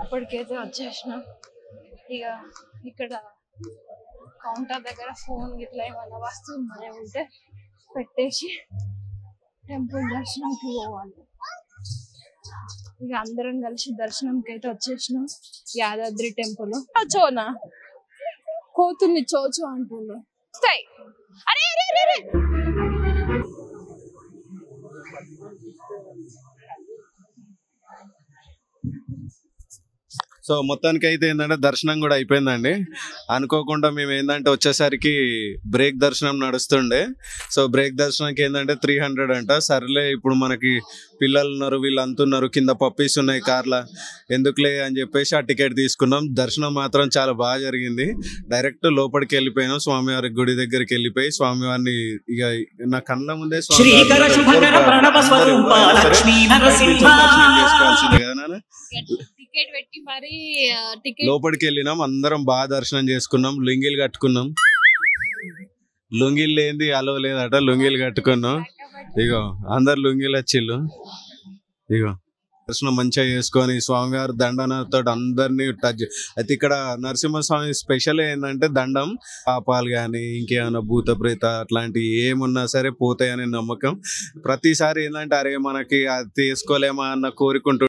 ఇప్పటికైతే వచ్చేసినాం. ఇక ఇక్కడ కౌంటర్ దగ్గర ఫోన్ గిట్లా ఏమన్నా వస్తువులు మరి ఉంటే పెట్టేసి టెంపుల్ దర్శనంకి పోవాలి. ఇక అందరం కలిసి దర్శనంకి అయితే వచ్చేసినాం. యాదాద్రి టెంపుల్. చోనా కోతుంది చోచో అంటుంది. అరే అరే అరే సో మొత్తానికి అయితే ఏంటంటే దర్శనం కూడా అయిపోయిందండి. అనుకోకుండా మేము ఏంటంటే వచ్చేసరికి బ్రేక్ దర్శనం నడుస్తుండే. సో బ్రేక్ దర్శనానికి ఏంటంటే 300 అంట. సర్లే ఇప్పుడు మనకి పిల్లలు ఉన్నారు, వీళ్ళు అంతున్నారు, కింద పప్పీస్ ఉన్నాయి కార్ల, ఎందుకులే అని చెప్పేసి ఆ టికెట్ తీసుకున్నాం. దర్శనం మాత్రం చాలా బాగా జరిగింది. డైరెక్ట్ లోపలికి వెళ్ళిపోయినాం. స్వామివారి గుడి దగ్గరికి వెళ్ళిపోయి స్వామివారిని ఇక నా కళ్ళ ముందే చేసుకోవాల్సింది కదా. టికెట్ పెట్టి మరి లోపలికి వెళ్ళినాం. అందరం బాగా దర్శనం చేసుకున్నాం. లుంగీలు కట్టుకున్నాం. లుంగీలు లేనిది అలో లేదట, లుంగీలు కట్టుకున్నాం. ఇగో అందరు లుంగీలు వచ్చిళ్ళు. ఇగో దర్శనం మంచిగా చేసుకొని స్వామివారి దండనతో అందరినీ టచ్. అయితే ఇక్కడ నరసింహస్వామి స్పెషల్ ఏంటంటే దండం, పాపాలు కానీ ఇంకేమైనా భూత ప్రేత అట్లాంటివి ఏమున్నా సరే పోతాయనే నమ్మకం. ప్రతిసారి ఏంటంటే అరే మనకి అది తీసుకోలేమా అన్న కోరికుంటు